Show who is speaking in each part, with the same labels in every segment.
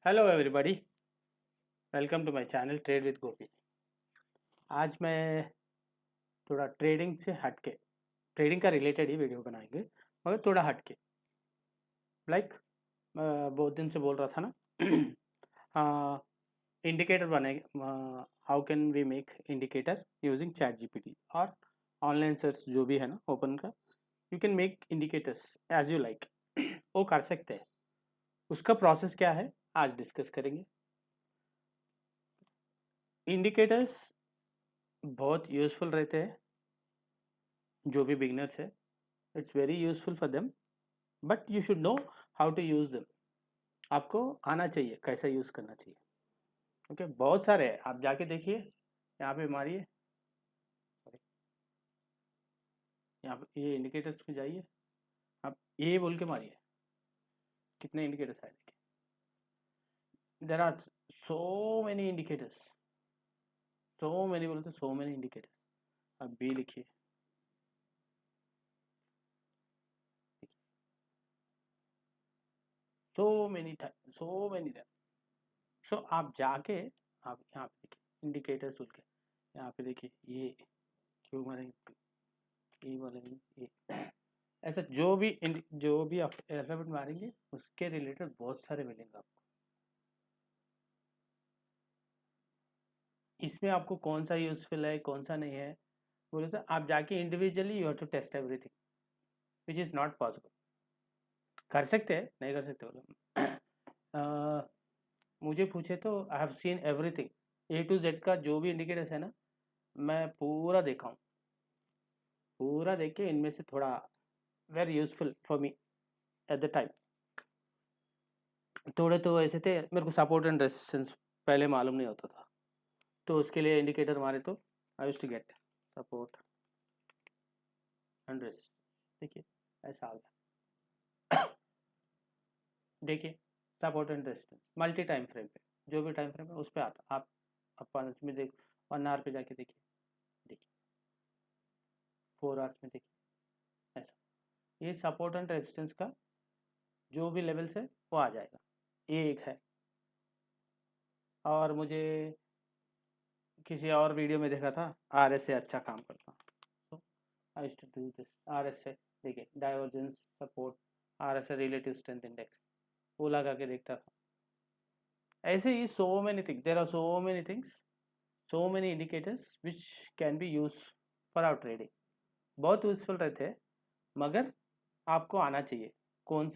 Speaker 1: Hello everybody, welcome to my channel trade with Gopi. आज मैं थोड़ा ट्रेडिंग से हटके, ट्रेडिंग का रिलेटेड ही वीडियो बनाएंगे मगर थोड़ा हटके। लाइक बहुत दिन से बोल रहा था ना इंडिकेटर बनेगा। How can we make indicator using chat GPT और ऑनलाइन सर्च जो भी है ना ओपन का, you can make indicators as you like. वो कर सकते हैं। उसका प्रोसेस क्या है आज डिस्कस करेंगे। इंडिकेटर्स बहुत यूज़फुल रहते हैं जो भी बिगनर्स है। It's very useful for them, but you should know how to use them. आपको आना चाहिए कैसा यूज करना चाहिए। ओके बहुत सारे हैं, आप जाके देखिए। यहाँ पे मारिए, यहाँ पे ये इंडिकेटर्स में जाइए, आप ये बोल के मारिए, कितने इंडिकेटर्स आए देखिए। There are so many indicators, so many बोलते सो मेनी इंडिकेटर्स। आप बी लिखिए, so many time, so many time. So आप जाके आप यहाँ पे देखिए इंडिकेटर्स बोल के, यहाँ पे देखिए ये क्यों मारेंगे, ये बोलेंगे ये ऐसा जो भी आप अल्फाबेट मारेंगे उसके रिलेटेड बहुत सारे मिलेंगे आपको। इसमें आपको कौन सा यूजफुल है कौन सा नहीं है बोले तो आप जाके individually you have to test everything, which is not possible. कर सकते हैं, नहीं कर सकते बोले। मुझे पूछे तो I have seen everything, A to Z का जो भी इंडिकेटर्स है ना, मैं पूरा देखा हूँ। पूरा देख के इनमें से थोड़ा very useful for me at the time. थोड़े तो ऐसे थे मेरे को सपोर्ट एंड रेसिस्टेंस पहले मालूम नहीं होता था, तो उसके लिए इंडिकेटर मारे तो I used to get support and resistance. देखिए ऐसा आ गया। देखिए support and resistance multi time frame पे, जो भी टाइम फ्रेम है उस पर आता। आप 5 में देख, 1 आवर पे जाके देखिए, देखिए 4 आवर्स में देखिए। ऐसा ये सपोर्ट एंड रेसिस्टेंस का जो भी लेवल्स है वो आ जाएगा। ये एक है। और मुझे किसी और वीडियो में देखा था आर एस से अच्छा काम करता। तो I used to do this R S से। देखिए divergence support, R S A relative strength index, वो लगा के देखता था। ऐसे ही so many thing, there are so many things, so many indicators which can be use for our trading. बहुत यूजफुल रहते हैं मगर आपको आना चाहिए कौन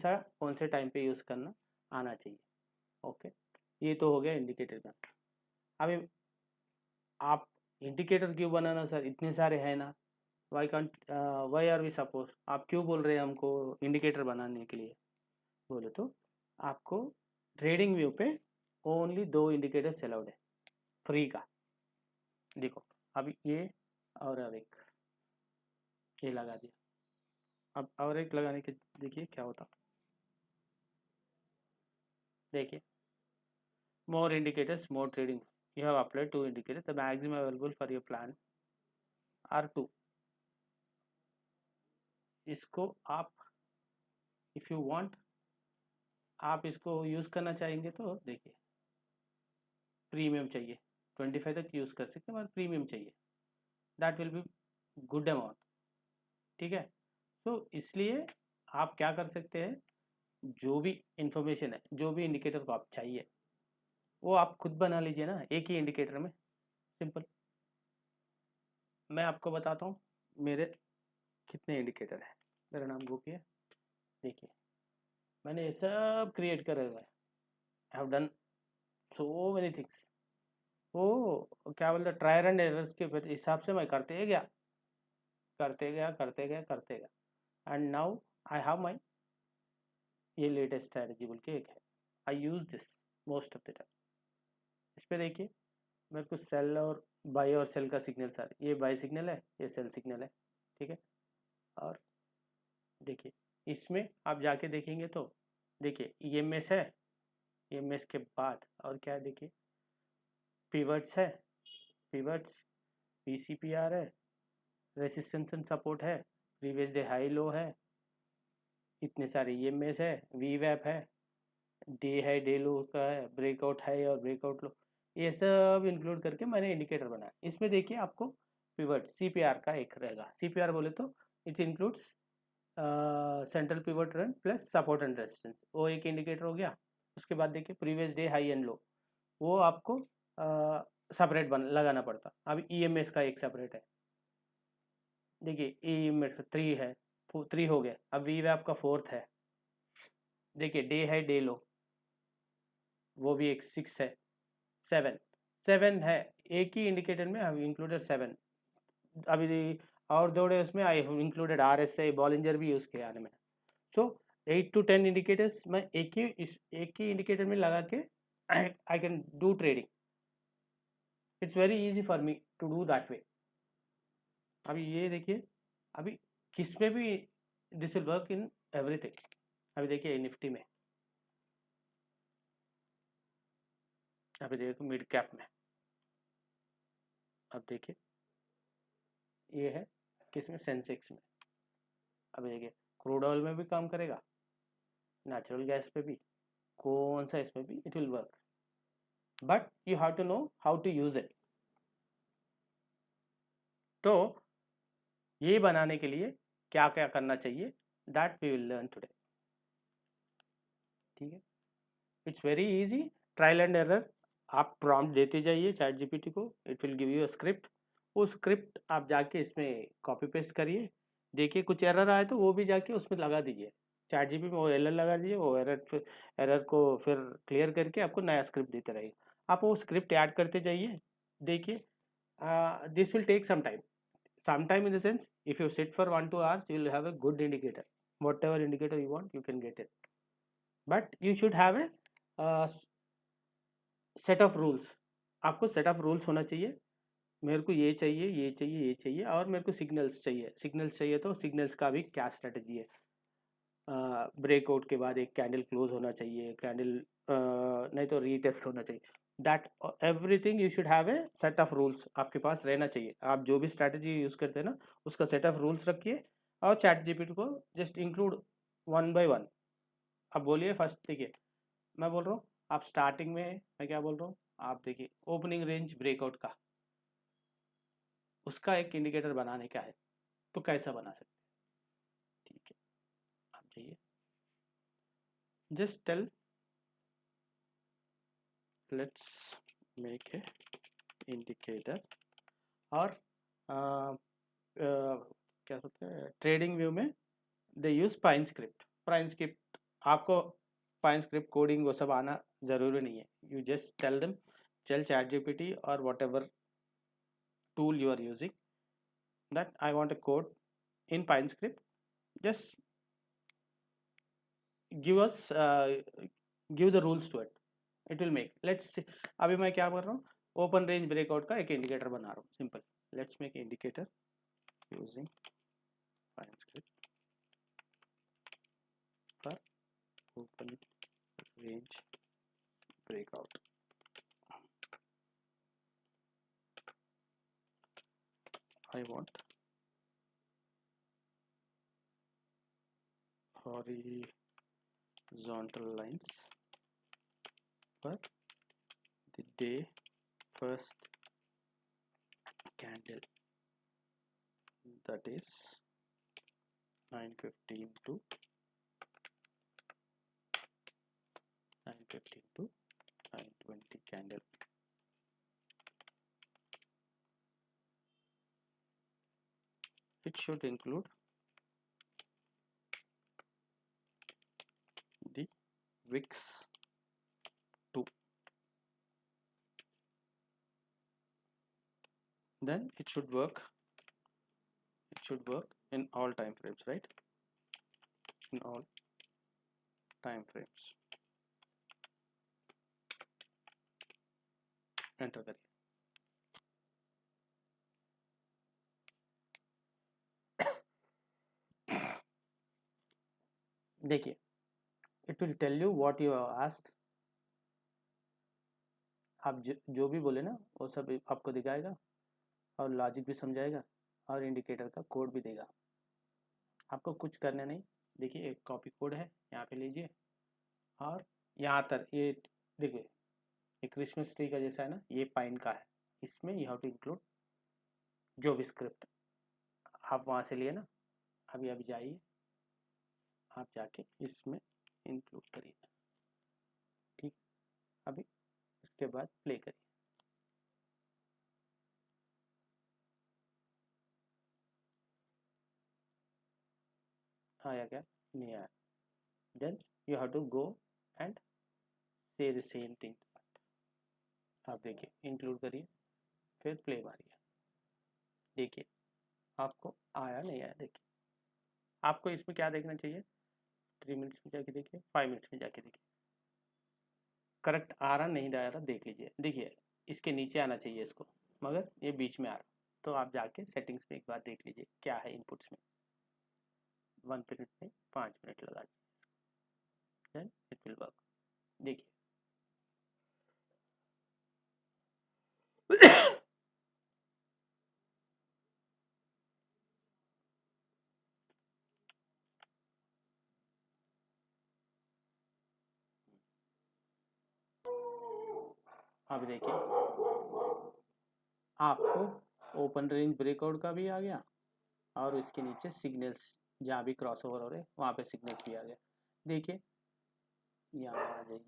Speaker 1: से टाइम पे यूज़ करना आना चाहिए। ओके, ये तो हो गया इंडिकेटर का। अभी आप इंडिकेटर क्यों बनाना सर, इतने सारे हैं ना, why can't, why are we suppose, आप क्यों बोल रहे हैं हमको इंडिकेटर बनाने के लिए बोले तो आपको ट्रेडिंग व्यू पे ओनली 2 इंडिकेटर्स अलाउड है फ्री का। देखो अभी ये और अब एक ये लगा दिया, अब और एक लगाने के देखिए क्या होता। देखिए more indicators more trading, you have applied 2 indicators, the maximum available for your plan are 2। इसको आप इफ़ यू वांट, आप इसको यूज़ करना चाहेंगे तो देखिए प्रीमियम चाहिए 25 तक यूज़ कर सकते हैं मगर प्रीमियम चाहिए, that will be good amount. ठीक है, तो इसलिए आप क्या कर सकते हैं, जो भी इंफॉर्मेशन है जो भी इंडिकेटर को आप चाहिए वो आप खुद बना लीजिए ना एक ही इंडिकेटर में, सिंपल। मैं आपको बताता हूँ मेरे कितने इंडिकेटर है। मेरा नाम गोपी है। देखिए मैंने ये सब क्रिएट करे हुए हैं, I have done so many things. वो क्या बोलते ट्रायल एंड एरर्स के हिसाब से मैं करते गया करते गया करते गया करते गया, and now I have my ये लेटेस्ट स्ट्रैटेजी बोल के एक है, I use this most of the time. इस पे देखिए मेरे को सेल और बाई और सेल का सिग्नल, सर ये बाई सिग्नल है ये सेल सिग्नल है। ठीक है, और देखिए इसमें आप जाके देखेंगे तो देखिए ईएमएस है, ईएमएस के बाद और क्या है देखिए पिवट्स है, पिवट्स, पीसीपीआर है, रेसिस्टेंस एंड सपोर्ट है, प्रीवियस डे हाई लो है, इतने सारे ईएमएस है, वी वैप है, डे है, डे लो का है, ब्रेकआउट है और ब्रेकआउट लो, ये सब इंक्लूड करके मैंने इंडिकेटर बनाया। इसमें देखिए आपको पिवट CPR का एक रहेगा। CPR बोले तो it includes central pivot run plus support and resistance, वो एक इंडिकेटर हो गया। उसके बाद देखिए previous day high and low, वो आपको सेपरेट लगाना पड़ता। अब EMS का एक सेपरेट है, देखिए EMS 3 है, 3 हो गया। अब VWAP का 4th है, देखिए डे है डे लो, वो भी एक 6 है। 7 है, एक ही इंडिकेटर में हम इंक्लूडेड 7। अभी और दौड़े उसमें आई इंक्लूडेड RSI बॉलिंजर भी यूज़ किया मैंने। सो 8 to 10 इंडिकेटर्स मैं एक ही इंडिकेटर में लगा के I can do trading. It's very easy for me to do that way. अभी ये देखिए, अभी किस में भी this will work in everything. अभी देखिए निफ्टी में, अभी देखो मिड कैप में, अब देखिए ये है किस में, सेंसेक्स में। अभी देखिए क्रूड ऑयल में भी काम करेगा, नेचुरल गैस पे भी, कौन सा इसमें भी it will work, but you have to know how to use it. तो ये बनाने के लिए क्या क्या करना चाहिए, that we will learn today. ठीक है, it's very easy, trial and error. आप प्रॉम्प्ट देते जाइए चैट जीपीटी को, it will give you a script. वो स्क्रिप्ट आप जाके इसमें कॉपी पेस्ट करिए, देखिए कुछ एरर आए तो वो भी जाके उसमें लगा दीजिए, चैट जीपीटी में वो एरर लगा दीजिए, वो एरर को फिर क्लियर करके आपको नया स्क्रिप्ट देते रहेगा। आप वो स्क्रिप्ट ऐड करते जाइए। देखिए this will take some time in the sense, if you sit for 1-2 hours you will have a good indicator, whatever indicator you want you can get it, but you should have a set of rules। आपको set of rules होना चाहिए, मेरे को ये चाहिए ये चाहिए ये चाहिए, और मेरे को सिग्नल्स चाहिए तो सिग्नल्स का भी क्या स्ट्रेटजी है। ब्रेकआउट के बाद एक कैंडल क्लोज होना चाहिए, कैंडल नहीं तो रीटेस्ट होना चाहिए, that everything you should have a set of rules आपके पास रहना चाहिए। आप जो भी स्ट्रैटेजी यूज़ करते हैं ना, उसका सेट ऑफ रूल्स रखिए और चैट जीपीटी को जस्ट इंक्लूड 1 by 1। अब बोलिए फर्स्ट, देखिए मैं बोल रहा हूँ, आप स्टार्टिंग में, मैं क्या बोल रहा हूँ, आप देखिए ओपनिंग रेंज ब्रेकआउट का, उसका एक इंडिकेटर बनाने का है, तो कैसा बना सकते हैं। ठीक है, आप जाइए, just tell, let's make a indicator. और क्या कहते हैं, ट्रेडिंग व्यू में दे यूज पाइन स्क्रिप्ट। आपको पाइन स्क्रिप्ट कोडिंग वो सब आना ज़रूरी नहीं है, you just tell them, tell chat GPT और whatever tool you are using that I want a code in Pine script, just give the rules to it, it will make, let's see। अभी मैं क्या कर रहा हूँ, open range breakout का एक indicator बना रहा हूँ, simple, let's make indicator using Pine script for open range breakout। I want horizontal lines for the day first candle, that is 9:15 to 9:20 candle। It should include the VIX 2, then it should work in all time frames, right, in all time frames। Enter करिए, देखिए it will tell you what you asked. आप जो भी बोले ना वो सब आपको दिखाएगा और लॉजिक भी समझाएगा और इंडिकेटर का कोड भी देगा। आपको कुछ करना नहीं, देखिए एक कॉपी कोड है, यहाँ पे लीजिए और यहाँ तक ये देखिए, ये क्रिसमस ट्री का जैसा है ना, ये पाइन का है, इसमें यू हैव टू इंक्लूड जो भी स्क्रिप्ट आप वहाँ से लिए ना, अभी अभी जाइए, आप जाके इसमें इंक्लूड करिए, ठीक। अभी उसके बाद प्ले करिए, आया क्या? नहीं आया। Then you have to go and say the same thing. आप देखिए इंक्लूड करिए, फिर प्ले मारिए, देखिए आपको आया नहीं आया। देखिए आपको इसमें क्या देखना चाहिए, 3 मिनट्स में जाके देखिए, 5 मिनट्स में जाके देखिए, करेक्ट आ रहा नहीं आ रहा देख लीजिए। देखिए इसके नीचे आना चाहिए इसको, मगर ये बीच में आ रहा, तो आप जाके सेटिंग्स में एक बार देख लीजिए क्या है इनपुट्स में। 1 मिनट में 5 मिनट लगा दीजिए, देन इट विल वर्क। देखिए अब देखिए आपको ओपन रेंज ब्रेकआउट का भी आ गया, और इसके नीचे सिग्नल्स जहाँ भी क्रॉस ओवर हो रहे वहाँ पे सिग्नल्स भी आ गया। देखिए यहाँ आ जाइए,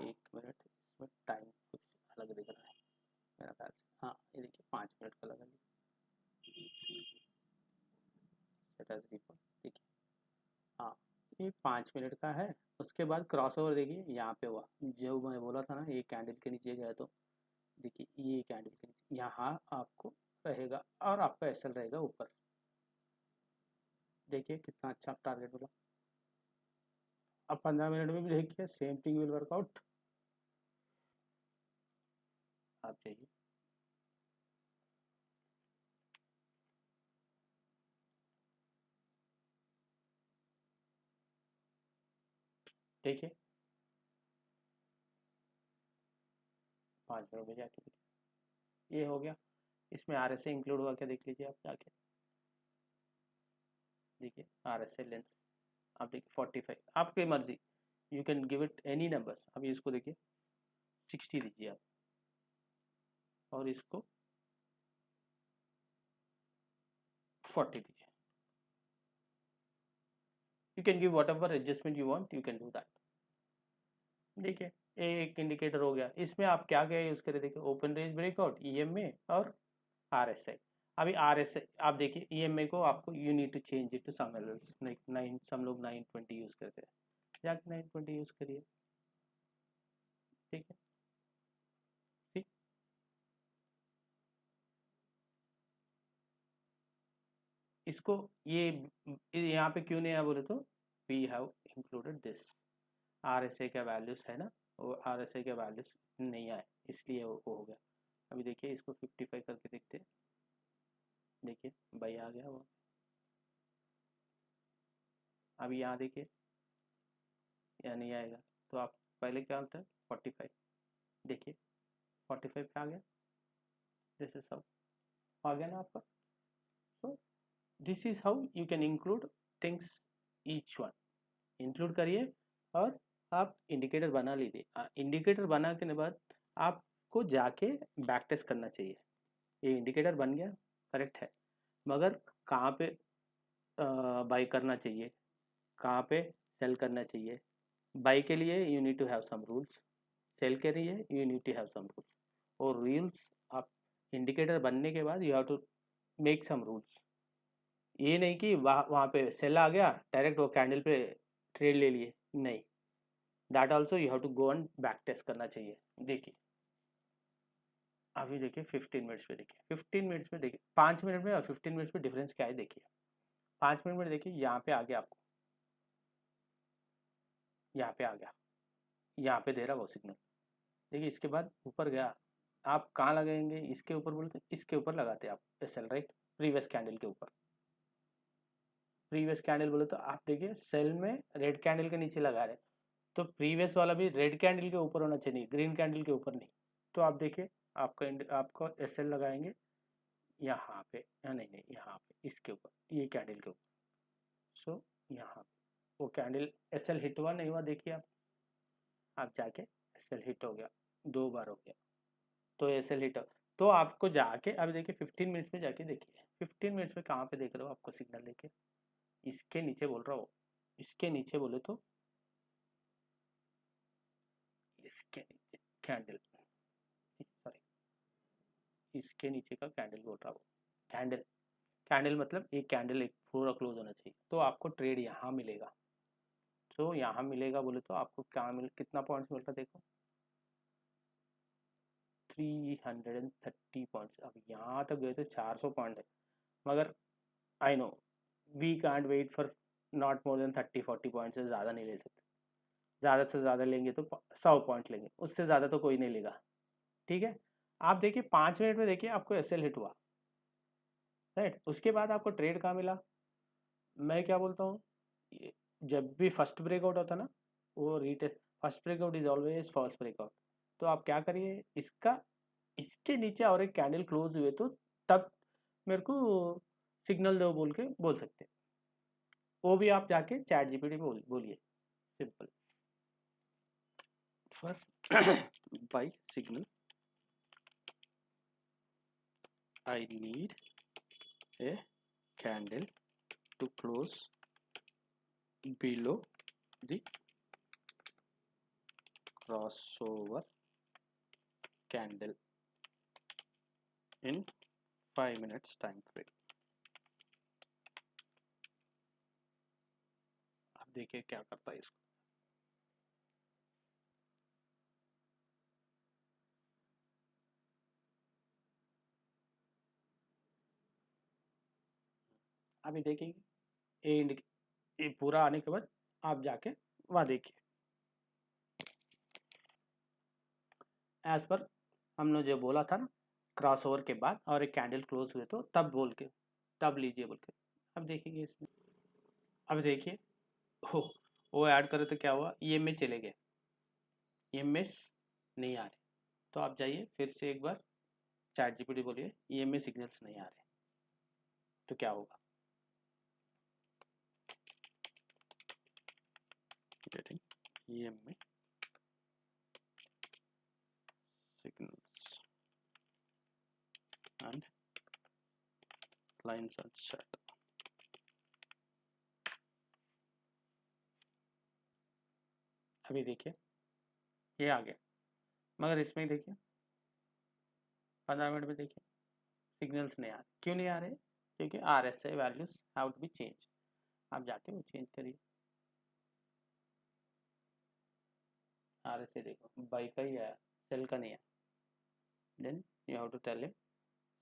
Speaker 1: 1 मिनट, इसमें टाइम कुछ अलग दिख रहा है मेरा ख्याल से। हाँ ये देखिए 5 मिनट का लगा, देखिए हाँ ये 5 मिनट का है। उसके बाद क्रॉस ओवर देखिए यहाँ पे हुआ, जो मैं बोला था ना ये कैंडल के नीचे गया, तो देखिए ये कैंडल के नीचे यहाँ आपको रहेगा, और आपका एसएल रहेगा ऊपर। देखिए कितना अच्छा टारगेट बोला। अब 15 मिनट में भी देखिए सेम थिंग विल वर्कआउट। आप देखिए देखिए 5 मिनट में जाके देखिए ये हो गया। इसमें आर एस ए इंक्लूड हुआ क्या देख लीजिए आप जाके, देखिए आर एस ए लेंस, आप देखिए 45, आपकी मर्जी, you can give it any number. अभी इसको देखिए 60 दीजिए आप, और इसको 40 दीजिए। You can give what ever adjustment you want, you can do that. देखिए एक इंडिकेटर हो गया। इसमें आप क्या क्या यूज़ करें, देखिए ओपन रेंज ब्रेकआउट, ईएमए और आरएसआई। अभी आरएसआई आप देखिए, ईएमए को आपको you need to change it to some levels, like 9, सब लोग 920 यूज़ करते हैं, जाके 920 यूज़ करिए, ठीक है। ठीक, इसको ये यहाँ पे क्यों नहीं आया बोले तो, we have included this, RSI का वैल्यूज है ना, वो आरएसआई के वैल्यूज नहीं आए, इसलिए वो हो गया। अभी देखिए इसको 55 करके देखते हैं, देखिए भाई आ गया वो। अभी यहाँ देखिए यहाँ नहीं आएगा, तो आप पहले क्या होता है 45, देखिए 45 पे आ गया, दिस इज हाउ आ गया ना आपका। So this is how you can include things, each one include करिए, और आप इंडिकेटर बना लीजिए। इंडिकेटर बना के बाद आपको जाके बैक टेस्ट करना चाहिए, ये इंडिकेटर बन गया करेक्ट है, मगर कहाँ पे बाई करना चाहिए, कहाँ पे सेल करना चाहिए। बाई के लिए you need to have some rules, sell के लिए you need to have some rules, और रूल्स आप इंडिकेटर बनने के बाद you have to make some rules. ये नहीं कि वहाँ पे सेल आ गया डायरेक्ट वो कैंडल पे ट्रेड ले लिए, नहीं, that also you have to go and back test करना चाहिए। देखिए अभी देखिए 15 मिनट्स में, देखिए 15 मिनट्स में, देखिए 5 मिनट में और 15 मिनट्स में डिफरेंस क्या है देखिए। 5 मिनट में देखिए यहाँ पे आ गया आपको, यहाँ पे आ गया, यहाँ पे दे रहा वो सिग्नल, देखिए इसके बाद ऊपर गया। आप कहाँ लगाएंगे, इसके ऊपर बोलते, इसके ऊपर लगाते आप एसएल, राइट, प्रीवियस कैंडल के ऊपर। प्रीवियस कैंडल बोले तो आप देखिए सेल में रेड कैंडल के नीचे लगा रहे, तो प्रीवियस वाला भी रेड कैंडल के ऊपर होना चाहिए, ग्रीन कैंडल के ऊपर नहीं। तो आप देखिए आपको एसएल लगाएंगे यहाँ पे, या नहीं नहीं यहाँ पे, इसके ऊपर, ये कैंडल के ऊपर। सो यहाँ पे वो कैंडल एसएल हिट हुआ नहीं हुआ देखिए आप। आप जाके एसएल हिट हो गया, 2 बार हो गया, तो एसएल हिट। तो आपको जाके अब देखिए 15 मिनट्स में जाके देखिए, 15 मिनट्स में कहाँ पे देख रहे हो आपको सिग्नल लेके, इसके नीचे बोल रहा हूँ, इसके नीचे बोले तो इसके नीचे कैंडल, सॉरी इसके नीचे का कैंडल बोल रहा हूँ, कैंडल, कैंडल मतलब एक कैंडल एक पूरा क्लोज होना चाहिए, तो आपको ट्रेड यहाँ मिलेगा। तो यहाँ मिलेगा बोले तो आपको क्या मिल, कितना पॉइंट्स मिलता देखो, 330 पॉइंट्स। अब यहाँ तक गए तो 400 पॉइंट है, मगर I know we can't wait for not more than 30-40 point से ज़्यादा नहीं ले सकते, ज़्यादा से ज़्यादा लेंगे तो 100 पॉइंट लेंगे, उससे ज़्यादा तो कोई नहीं लेगा। ठीक है, आप देखिए 5 मिनट में देखिए आपको एसएल हिट हुआ, राइट। उसके बाद आपको ट्रेड कहाँ मिला, मैं क्या बोलता हूँ, जब भी फर्स्ट ब्रेकआउट होता ना, वो retest, first breakout is always false breakout. तो आप क्या करिए, इसका इसके नीचे और एक कैंडल क्लोज हुए तो तब मेरे को सिग्नल दो बोल के बोल सकते हैं, वो भी आप जाके चैट जीपीटी बोलिए, simple for buy signal I need a candle to close below the crossover candle in 5 minutes time frame। अब देखिए क्या करता है इसको, अभी देखिए एंड ये पूरा आने के बाद आप जाके वहाँ देखिए, एज पर हमने जो बोला था ना, क्रॉस ओवर के बाद और एक कैंडल क्लोज हुए तो तब बोल के, तब लीजिए बोल के। अब देखिए इसमें, अब देखिए हो, वो ऐड करे तो क्या हुआ, ई में चले गए, ई नहीं आ रहे, तो आप जाइए फिर से एक बार चैट जीपीटी बोलिए ई में सिग्नल्स नहीं आ रहे, तो क्या होगा, getting EMA signals and lines are set। अभी देखिए ये आ गया, मगर इसमें देखिए 15 मिनट में देखिए सिग्नल्स नहीं आ रहे, क्यों नहीं आ रहे, क्योंकि RSI values have to be change. आप जाके वो चेंज करिए, RSI देखो बाई का ही आया, सेल का नहीं आया, then you have to tell him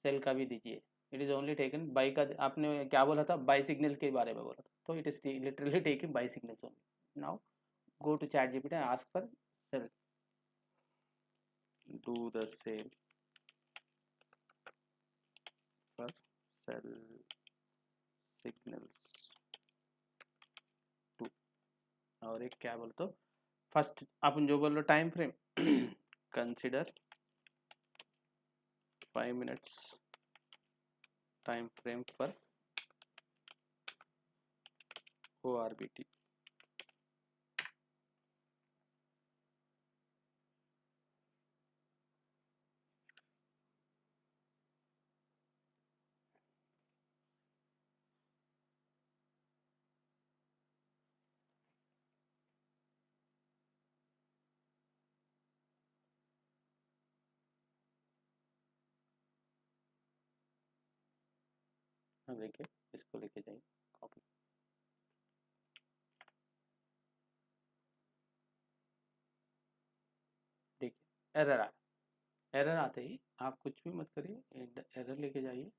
Speaker 1: sell का भी दीजिए, it is only taken buy का, आपने क्या बोला था, बाई सिग्नल के बारे में बोला था, तो it is literally taken by signals only. Now go to ChatGPT and ask for sell, do the same for sell signals to। और एक क्या बोलते हो, फर्स्ट अपन जो बोल रहे time frame consider 5 minutes time frame for ORBT। देखिए इसको लेके जाइए कॉपी, देखिए एरर आ, एरर आते ही आप कुछ भी मत करिए, एरर लेके जाइए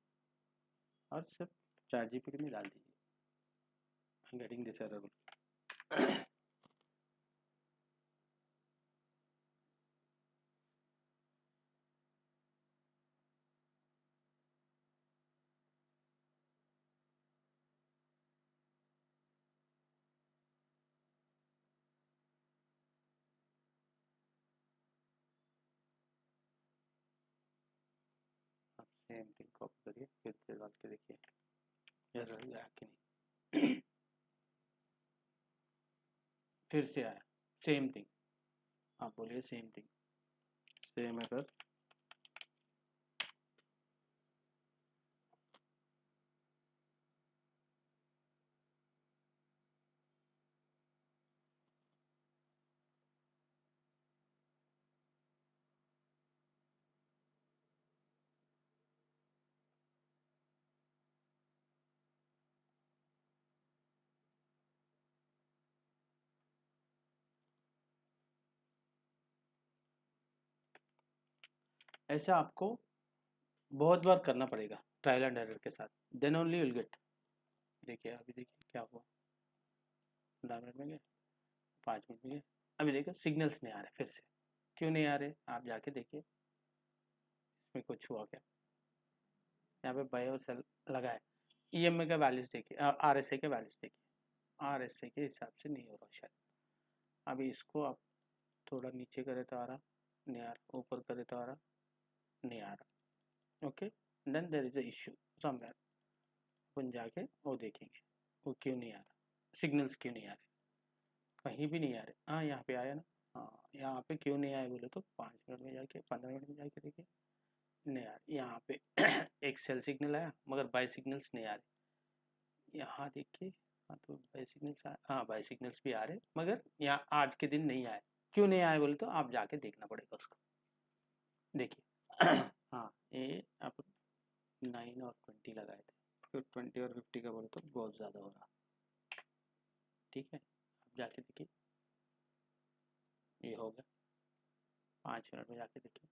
Speaker 1: और सिर्फ चैट जीपीटी में डाल दीजिए, I am getting this error. आप सेम थिंग कॉपी करिए, फिर से डाल के देखिए एरर आया कि नहीं। फिर से आया सेम थिंग, आप बोलिए सेम थिंग, सेम अगर ऐसा आपको बहुत बार करना पड़ेगा ट्रायल एंड एरर के साथ, देन ओनली विल गेट। देखिए अभी देखिए क्या हुआ, 10 मिनट में गए, 5 मिनट में गए, अभी देखिए सिग्नल्स नहीं आ रहे, फिर से क्यों नहीं आ रहे आप जाके देखिए इसमें कुछ हुआ क्या। यहाँ पे बायो सेल लगा है, ईएमए का वैल्यूज देखिए, आरएसए के वैल्यूज देखिए, आरएसए के हिसाब से नहीं हो रहा शायद। अभी इसको आप थोड़ा नीचे करे तो आ रहा, नहीं आ रहा, ऊपर करे तो आ रहा, नहीं आ रहा। Okay, then there is a issue somewhere. अपन जाके वो देखेंगे वो क्यों नहीं आ रहा, सिग्नल्स क्यों नहीं आ रहे, कहीं भी नहीं आ रहे। हाँ यहाँ पे आया ना, हाँ यहाँ पे क्यों नहीं आए बोले तो 5 मिनट में जाके 15 मिनट में जाके देखिए नहीं आ रहे। यहाँ पे एक सेल सिग्नल आया मगर बाई सिग्नल्स नहीं आ रहे। यहाँ देखिए, हाँ तो बाई सिग्नल्स हाँ बाई सिग्नल्स भी आ रहे मगर यहाँ आज के दिन नहीं आए। क्यों नहीं आए बोले तो आप जाके देखना पड़ेगा उसको। देखिए हाँ ये आप 9 और 20 लगाए थे, फिर 20 और 50 का बोले तो बहुत ज़्यादा हो रहा। ठीक है, आप जाके देखिए ये हो गया, 5 मिनट में जाके देखिए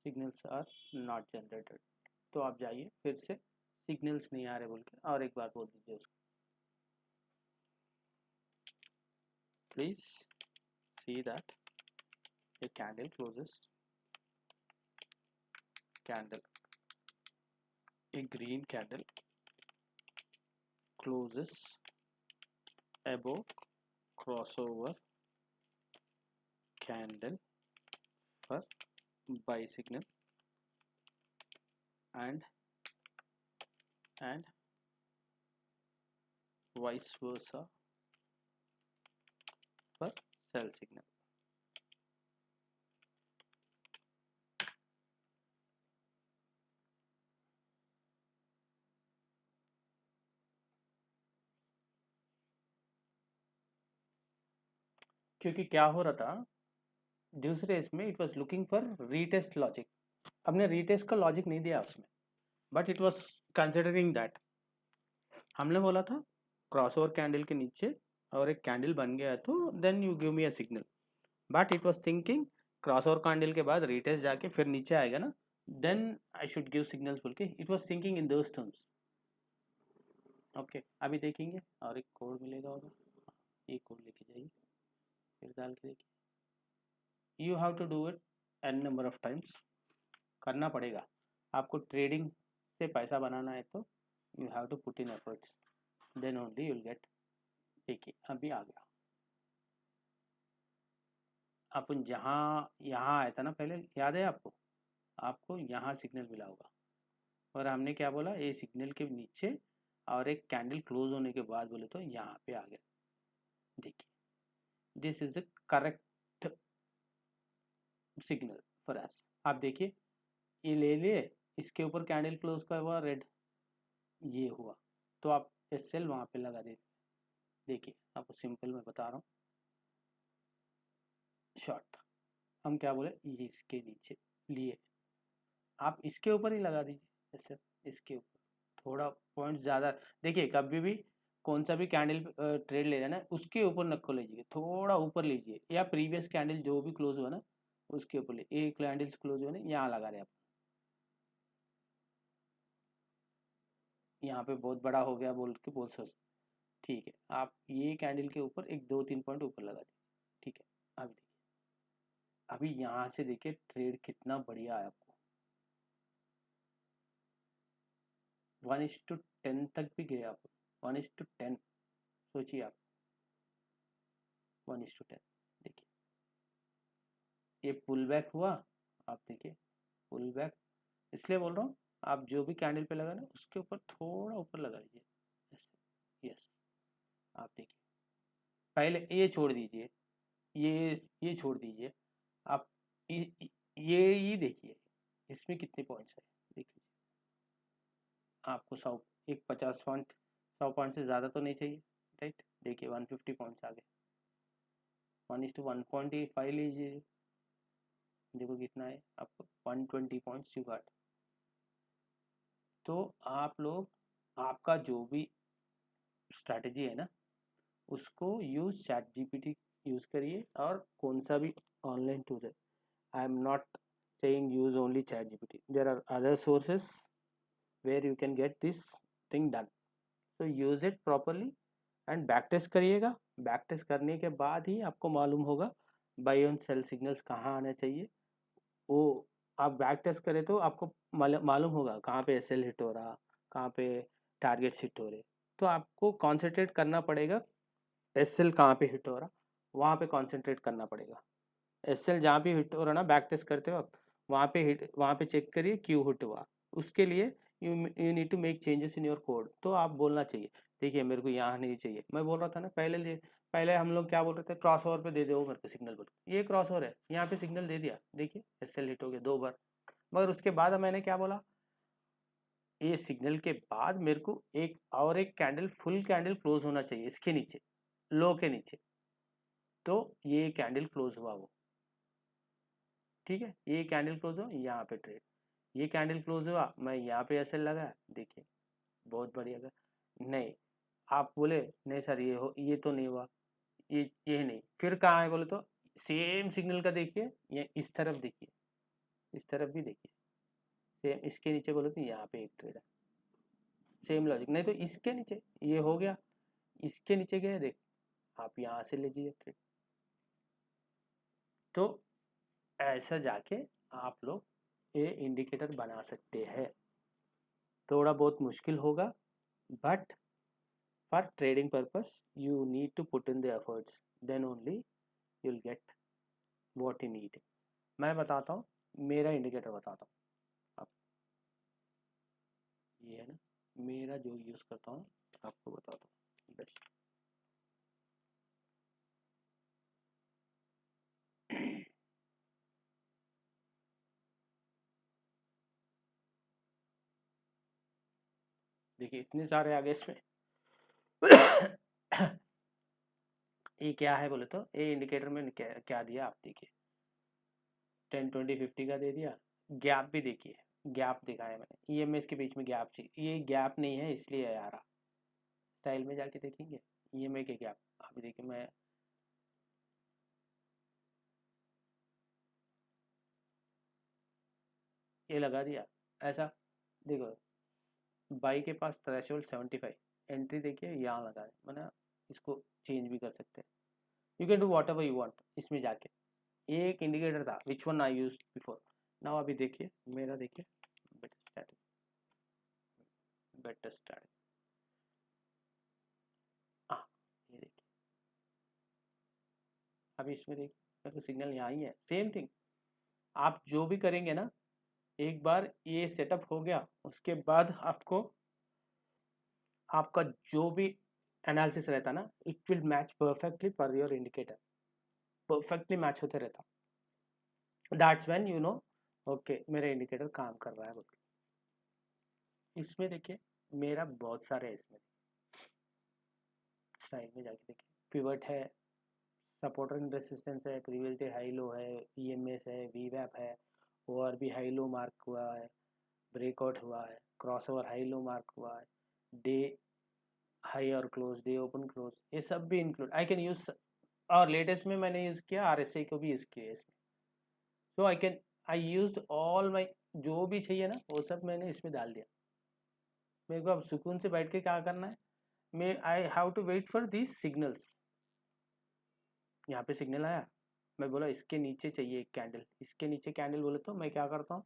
Speaker 1: सिग्नल्स आर नॉट जनरेटेड। तो आप जाइए फिर से, सिग्नल्स नहीं आ रहे बोल के और एक बार बोल दीजिए उसको, please see that a candle closes, candle, a green candle closes above crossover candle for buy signal and vice versa for sell signal। क्योंकि क्या हो रहा था दूसरे इसमें, it was looking for retest logic, हमने रीटेस्ट का लॉजिक नहीं दिया उसमें, but it was considering that. हमने बोला था क्रॉसओवर कैंडल के नीचे और एक कैंडल बन गया तो then you give me a signal, but it was thinking crossover candle के बाद रीटेस्ट जाके फिर नीचे आएगा ना, then I should give signals बोल के it was thinking in those terms. Okay, अभी देखेंगे और एक कोड मिलेगा होगा, ये कोड लेके जाइए फिर डाल के देखिए। You have to do it n number of times, करना पड़ेगा आपको। ट्रेडिंग से पैसा बनाना है तो you have to put in efforts, then only you will get. देखिए अभी आ गया, अपन जहाँ यहाँ आया था ना पहले, याद है आपको, आपको यहाँ सिग्नल मिला होगा और हमने क्या बोला, ये सिग्नल के नीचे और एक कैंडल क्लोज होने के बाद बोले तो यहाँ पे आ गया। देखिए this is the correct signal for us. आप देखिए ये ले लिए, इसके ऊपर कैंडल क्लोज का हुआ रेड, ये हुआ तो आप एसएल वहाँ पे लगा दीजिए। देखिए आपको सिंपल मैं बता रहा हूँ, शॉर्ट हम क्या बोले, ये इसके नीचे लिए आप इसके ऊपर ही लगा दीजिए एसएल, इसके ऊपर थोड़ा पॉइंट ज़्यादा। देखिए कभी भी कौन सा भी कैंडल ट्रेड ले रहे ना, उसके ऊपर नको लीजिए, थोड़ा ऊपर लीजिए, या प्रीवियस कैंडल जो भी क्लोज हुआ ना उसके ऊपर ले, एक कैंडल्स क्लोज हुआ ना यहाँ लगा रहे आप, यहाँ पे बहुत बड़ा हो गया बोल के बोल सकते। ठीक है, आप ये कैंडल के ऊपर एक 2-3 पॉइंट ऊपर लगा दीजिए। ठीक है, अभी देखिए, अभी यहाँ से देखिए ट्रेड कितना बढ़िया है आपको, 1:10 तक भी गए आप, 1:10 सोचिए आप, 1:10। देखिए ये पुल बैक हुआ, आप देखिए पुल बैक, इसलिए बोल रहा हूँ आप जो भी कैंडल पे लगा ना उसके ऊपर थोड़ा ऊपर लगा लीजिए ऐसे। यस, आप देखिए पहले ये छोड़ दीजिए, ये छोड़ दीजिए, आप ये देखिए इसमें कितने पॉइंट्स है देखिए। आपको 100 एक 50 पॉइंट 100 पॉइंट से ज़्यादा तो नहीं चाहिए, राइट। देखिए 150 पॉइंट्स आ गए, 1:1.5 लीजिए, देखो कितना है आपको 120 पॉइंट्स यू गॉट। तो आप लोग आपका जो भी स्ट्रैटेजी है ना उसको यूज़ चैट जीपीटी यूज़ करिए, और कौन सा भी ऑनलाइन टूल है। आई am not saying use only chat gpt, there are other sources where you can get this thing done, so use it properly and back test करिएगा। Back test करने के बाद ही आपको मालूम होगा बाई ऑन सेल सिग्नल्स कहाँ आना चाहिए। वो आप बैक टेस्ट करें तो आपको मालूम होगा कहाँ पे एसएल हिट हो रहा, कहाँ पे टारगेट हिट हो रहे। तो आपको कॉन्सेंट्रेट करना पड़ेगा, एसएल कहाँ पे हिट हो रहा वहाँ पे कॉन्सेंट्रेट करना पड़ेगा। एसएल जहाँ भी हिट हो रहा ना बैक टेस्ट करते वक्त वहाँ पे चेक करिए क्यों हिट हुआ। उसके लिए you need to make changes in your code. तो आप बोलना चाहिए देखिए मेरे को यहाँ नहीं चाहिए, मैं बोल रहा था ना पहले हम लोग क्या बोल रहे थे, क्रॉस ओवर पे दे दो मेरे को सिग्नल बोल, ये क्रॉस ओवर है, यहाँ पे सिग्नल दे दिया, देखिए एसएल हिट हो गया 2 बार। मगर उसके बाद मैंने क्या बोला, ये सिग्नल के बाद मेरे को एक कैंडल फुल कैंडल क्लोज होना चाहिए इसके नीचे, लो के नीचे। तो ये कैंडल क्लोज हुआ वो, ठीक है, ये कैंडल क्लोज हो यहाँ पे ट्रेड, ये कैंडल क्लोज हुआ मैं यहाँ पे ऐसे लगा, देखिए बहुत बढ़िया था। नहीं, आप बोले नहीं सर ये तो नहीं हुआ, ये नहीं, फिर कहाँ है बोले तो सेम सिग्नल का देखिए, ये इस तरफ देखिए, इस तरफ भी देखिए, सेम इसके नीचे बोले तो यहाँ पे एक ट्रेड है, सेम लॉजिक। नहीं तो इसके नीचे ये हो गया, इसके नीचे गया देख, आप यहाँ से लीजिए ट्रेड। तो ऐसा जाके आप लोग ये इंडिकेटर बना सकते हैं। थोड़ा बहुत मुश्किल होगा, but for trading purpose you need to put in the efforts, then only you will get what you need. मैं बताता हूँ, मेरा इंडिकेटर बताता हूँ आप, ये है ना मेरा जो यूज़ करता हूँ आपको बताता हूँ बेस्ट। देखिए इतने सारे आगे इसमें ये क्या है बोले तो ये इंडिकेटर में क्या दिया आप देखिए, 10 20 50 का दे दिया। गैप भी देखिए, गैप दिखाया मैंने, ईएमएस के बीच में गैप चाहिए, ये गैप नहीं है इसलिए आ रहा। स्टाइल में जाके देखेंगे ईएमए के गैप, अभी देखिए मैं ये लगा दिया ऐसा, देखो बाई के पास थ्रेशोल्ड 75, एंट्री देखिए यहाँ लगा है, मैंने इसको चेंज भी कर सकते हैं। You can do what ever you want इसमें जाके। ये एक इंडिकेटर था which one I use before. Now अभी देखिए मेरा, देखिए बेटर स्टार्ट, हाँ ये देखिए अभी इसमें देखिए मेरे को सिग्नल यहाँ ही है, सेम थिंग। आप जो भी करेंगे ना, एक बार ये सेटअप हो गया उसके बाद आपका जो भी एनालिसिस रहता ना, it will match perfectly per your indicator, perfectly match होते रहता। That's when you know okay मेरा इंडिकेटर काम कर रहा है बोल के। इसमें देखिए मेरा बहुत सारे है, इसमें साइड में जाके देखिए पिवट है, सपोर्टर एंड रेसिस्टेंस है, प्रीवियस डे हाई लो है, ईएमएस है, वीवैप है, और भी हाई लो मार्क हुआ है, ब्रेकआउट हुआ है, क्रॉसओवर हाई लो मार्क हुआ है, डे हाई और क्लोज, डे ओपन क्लोज, ये सब भी इंक्लूड आई कैन यूज। और लेटेस्ट में मैंने यूज़ किया आरएसआई को भी यूज़ किया इसमें। सो आई यूज्ड ऑल माई, जो भी चाहिए ना वो सब मैंने इसमें डाल दिया। मेरे को अब सुकून से बैठ के क्या करना है, मैं I have to wait for these signals. यहाँ पे सिग्नल आया, मैं बोला इसके नीचे चाहिए एक कैंडल, इसके नीचे कैंडल बोले तो मैं क्या करता हूँ,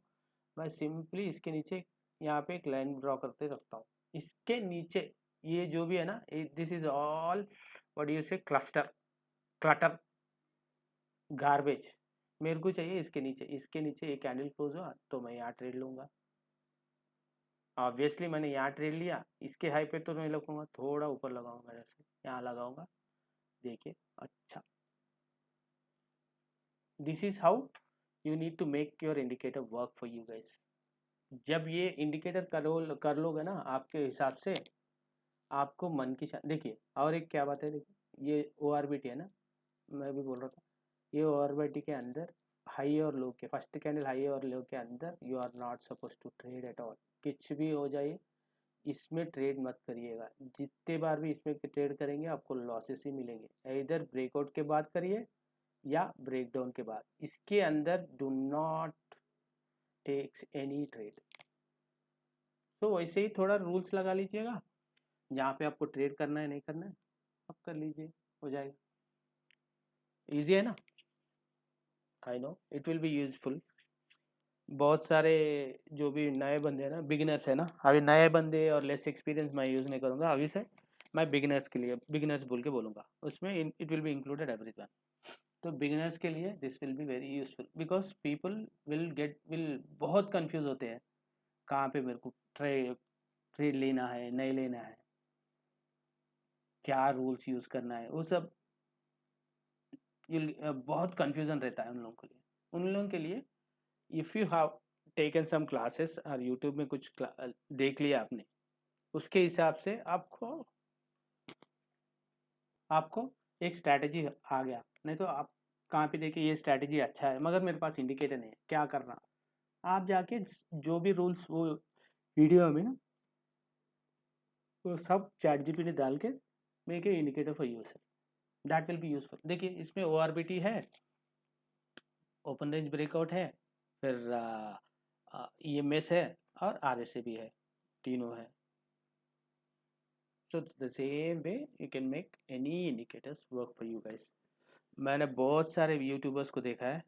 Speaker 1: मैं सिंपली इसके नीचे यहाँ पे एक लाइन ड्रॉ करते रखता हूँ। इसके नीचे ये जो भी है ना, this is all what you से क्लटर गार्बेज। मेरे को चाहिए इसके नीचे एक कैंडल क्लोज हुआ तो मैं यहाँ ट्रेड लूँगा। ऑब्वियसली मैंने यहाँ ट्रेड लिया, इसके हाई पे तो नहीं लगाऊंगा, थोड़ा ऊपर लगाऊंगा, जैसे यहाँ लगाऊंगा, देखिए अच्छा, this is how you need to make your indicator work for you guys. जब ये इंडिकेटर कर लोगे ना आपके हिसाब से, आपको मन की देखिए। और एक क्या बात है, देखिए ये ORBT है ना, मैं भी बोल रहा था, ये ORBT के अंदर हाई और लो के, फर्स्ट कैंडल हाई और लो के अंदर you are not suppose to trade at all. कुछ भी हो जाए इसमें ट्रेड मत करिएगा। जितने बार भी इसमें ट्रेड करेंगे आपको लॉसेस ही मिलेंगे। इधर ब्रेकआउट के बाद करिए या ब्रेकडाउन के बाद, इसके अंदर do not takes any trade. तो वैसे ही थोड़ा रूल्स लगा लीजिएगा, जहाँ पे आपको ट्रेड करना है नहीं करना है आप कर लीजिए, हो जाएगा। इजी है ना? I know it will be useful. बहुत सारे जो भी नए बंदे हैं ना, बिगिनर्स है ना, अभी नए बंदे और लेस एक्सपीरियंस मैं यूज़ नहीं करूँगा अभी से। मैं बिगिनर्स के लिए बिगिनर्स बोल के बोलूँगा, उसमें it will be included everyone. तो बिगिनर्स के लिए this will be very useful, because people will बहुत कंफ्यूज होते हैं कहाँ पे मेरे को ट्रेड लेना है नहीं लेना है, क्या रूल्स यूज़ करना है, वो सब बहुत कंफ्यूजन रहता है उन लोगों के लिए। उन लोगों के लिए if you have taken some classes और यूट्यूब में कुछ देख लिया आपने, उसके हिसाब से आपको आपको एक स्ट्रैटेजी आ गया। नहीं तो आप कहाँ पे देखिए ये स्ट्रैटेजी अच्छा है मगर मेरे पास इंडिकेटर नहीं है, क्या करना, आप जाके जो भी रूल्स वो वीडियो में ना वो सब चैट जीपीटी डाल के make a indicator for use है, दैट विल बी यूजफुल। देखिए इसमें ORBT है, ओपन रेंज ब्रेकआउट है, फिर EMS है और RSA भी है, तीनों है। So the same way you can make any indicators work for you guys। मैंने बहुत सारे यूट्यूबर्स को देखा है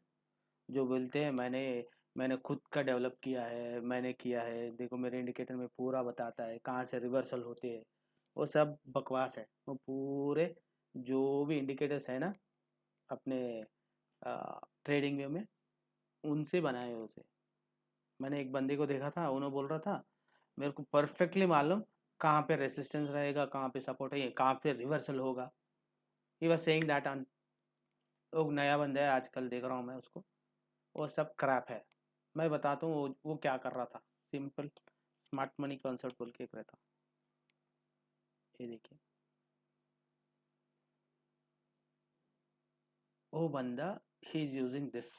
Speaker 1: जो बोलते हैं मैंने खुद का डेवलप किया है, मैंने किया है, देखो मेरे इंडिकेटर में पूरा बताता है कहाँ से रिवर्सल होते हैं। वो सब बकवास है। वो पूरे जो भी इंडिकेटर्स है ना अपने ट्रेडिंग वे में, उनसे बनाए हुए उसे। मैंने एक बंदे को देखा था, उन्होंने बोल रहा था मेरे को परफेक्टली मालूम कहाँ पे रेसिस्टेंस रहेगा, कहाँ पे सपोर्ट है, कहाँ पे रिवर्सल होगा। He was saying that on. वो नया बंदा है आजकल देख रहा हूँ मैं उसको, वो सब क्रैप है। मैं बताता हूँ वो क्या कर रहा था। सिंपल स्मार्ट मनी कॉन्सेप्ट बोल के एक रहता, ये देखिए वो बंदा ही इज यूजिंग दिस।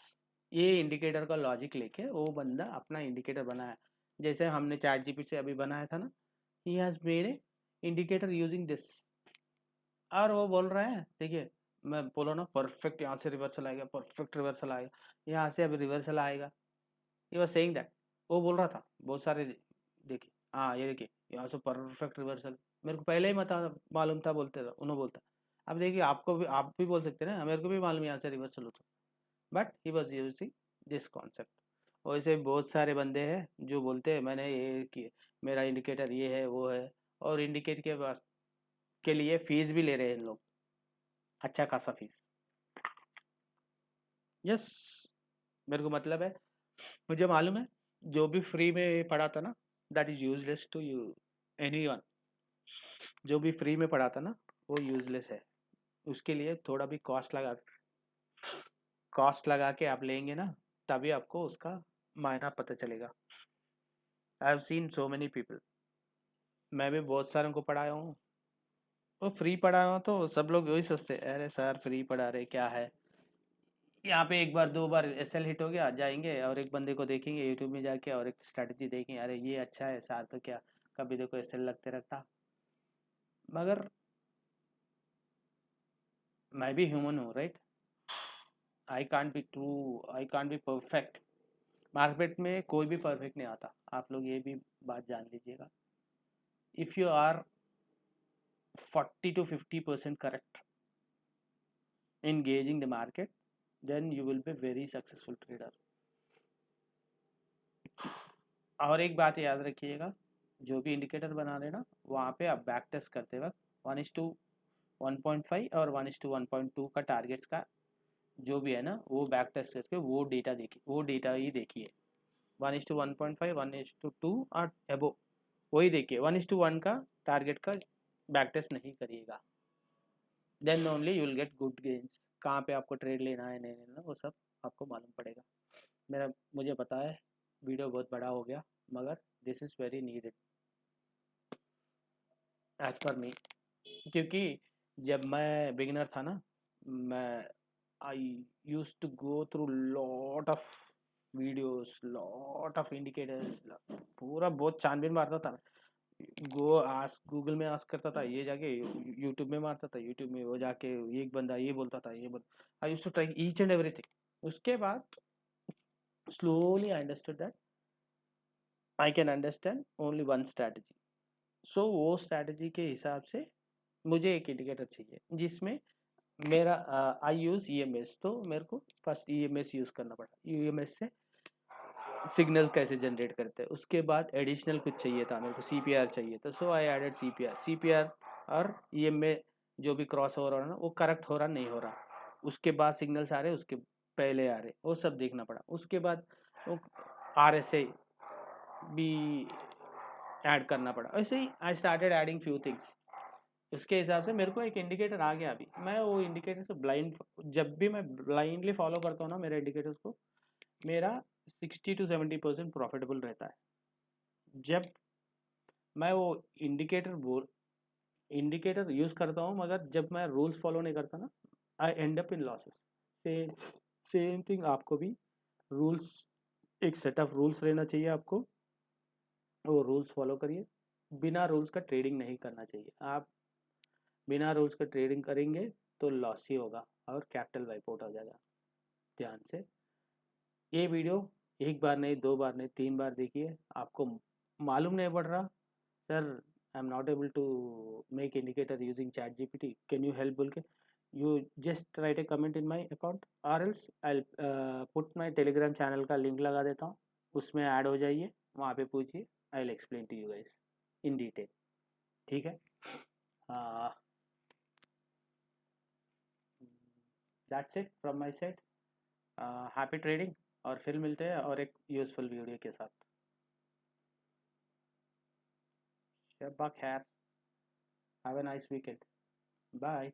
Speaker 1: ये इंडिकेटर का लॉजिक लेके वो बंदा अपना इंडिकेटर बनाया, जैसे हमने चैट जीपीटी से अभी बनाया था ना, he has made a indicator using this. और वो बोल रहा है देखिए, मैं बोलो ना परफेक्ट यहाँ से रिवर्सल आएगा, परफेक्ट रिवर्सल आएगा, यहाँ से अभी रिवर्सल आएगा। ये वाज सेइंग दैट, वो बोल रहा था बहुत सारे। देखिए हाँ ये देखिए यहाँ से परफेक्ट रिवर्सल, मेरे को पहले ही मालूम था, बोलते था उन्होंने बोलता। अब देखिए आपको भी, आप भी बोल सकते हैं ना मेरे को भी मालूम यहाँ से रिवर्सल होता, but he was using this concept. वैसे बहुत सारे बंदे हैं जो बोलते हैं मैंने ये कि मेरा इंडिकेटर ये है वो है, और इंडिकेट के लिए फीस भी ले रहे हैं इन लोग, अच्छा खासा फीस। यस, मेरे को मतलब है, मुझे मालूम है जो भी फ्री में पढ़ा था ना that is useless to you anyone. जो भी फ्री में पढ़ा था ना वो यूजलेस है। उसके लिए थोड़ा भी कॉस्ट लगा के आप लेंगे ना, तभी आपको उसका मायना पता चलेगा। आई have scene so many people, मैं भी बहुत सारों को पढ़ाया हूँ। वो फ्री पढ़ा हुआ तो सब लोग वही सोचते हैं अरे सर फ्री पढ़ा रहे क्या है। यहाँ पे एक बार दो बार SL हिट हो गया जाएंगे और एक बंदे को देखेंगे यूट्यूब में जाके और एक स्ट्रैटेजी देखेंगे, अरे ये अच्छा है सर तो क्या, कभी देखो SL लगते रहता। मगर मैं भी ह्यूमन हूँ right, I can't be perfect. Market में कोई भी परफेक्ट नहीं आता, आप लोग ये भी बात जान लीजिएगा। If you are 40 to 50% correct in gauging the market, then you will be very successful trader। और एक बात याद रखिएगा, जो भी इंडिकेटर बना लेना वहाँ पे आप बैक टेस्ट करते वक्त 1:1.5 और 1:1.2 का टारगेट्स का जो भी है ना वो बैक टेस्ट करके वो डेटा देखिए, वो डेटा ही देखिए। 1:1.5 1:2 और एबो वही देखिए, 1:1 का टारगेट का बैक टेस्ट नहीं करिएगा। Then only you will get good gains. कहाँ पे आपको ट्रेड लेना है नहीं लेना वो सब आपको मालूम पड़ेगा। मुझे पता है वीडियो बहुत बड़ा हो गया, मगर this is very needed as per me, क्योंकि जब मैं बिगिनर था ना, मैं I use to go through lot of videos, lot of indicators, पूरा बहुत छानबीन मारता था। गूगल में आस्क करता था, ये जाके यूट्यूब में मारता था, यूट्यूब में वो जाके एक बंदा ये बोलता था, ये बोल I use to try each and everything. उसके बाद slowly I understood that I can understand only one strategy. So वो स्ट्रैटेजी के हिसाब से मुझे एक इंडिकेटर चाहिए जिसमें मेरा आई यूज़ ईएमएस, तो मेरे को फर्स्ट ईएमएस यूज़ करना पड़ा। ईएमएस से सिग्नल कैसे जनरेट करते हैं, उसके बाद एडिशनल कुछ चाहिए था मेरे को, सीपीआर चाहिए था। सो आई एडेड सीपीआर और ईएमए जो भी क्रॉस हो रहा है ना वो करेक्ट हो रहा नहीं हो रहा, उसके बाद सिग्नल्स आ रहे उसके पहले आ रहे, वो सब देखना पड़ा। उसके बाद RSA भी ऐड करना पड़ा। ऐसे ही I started adding few things. उसके हिसाब से मेरे को एक इंडिकेटर आ गया। अभी मैं वो इंडिकेटर से जब भी मैं ब्लाइंडली फॉलो करता हूँ ना मेरे इंडिकेटर्स को, मेरा 60-70% प्रॉफिटेबल रहता है। जब मैं वो इंडिकेटर यूज़ करता हूँ, मगर जब मैं रूल्स फॉलो नहीं करता ना, I end up in losses. Same thing आपको भी रूल्स, एक सेट ऑफ रूल्स रहना चाहिए आपको, वो रूल्स फॉलो करिए। बिना रूल्स का ट्रेडिंग नहीं करना चाहिए। आप बिना रूल्स का ट्रेडिंग करेंगे तो लॉस ही होगा और कैपिटल वाइप आउट हो जाएगा। ध्यान से ये वीडियो एक बार नहीं, दो बार नहीं, 3 बार देखिए। आपको मालूम नहीं पड़ रहा sir I am not able to make indicator using chat GPT, can you help बोल के, you just write a comment in my account, और else I put my Telegram channel का लिंक लगा देता हूँ, उसमें ऐड हो जाइए, वहाँ पे पूछिए, I will explain to you guys in detail. ठीक है, that's it from my side. Happy trading, और फिर मिलते हैं और एक यूजफुल वीडियो के साथ। शब्बा खैर, have a nice weekend, bye.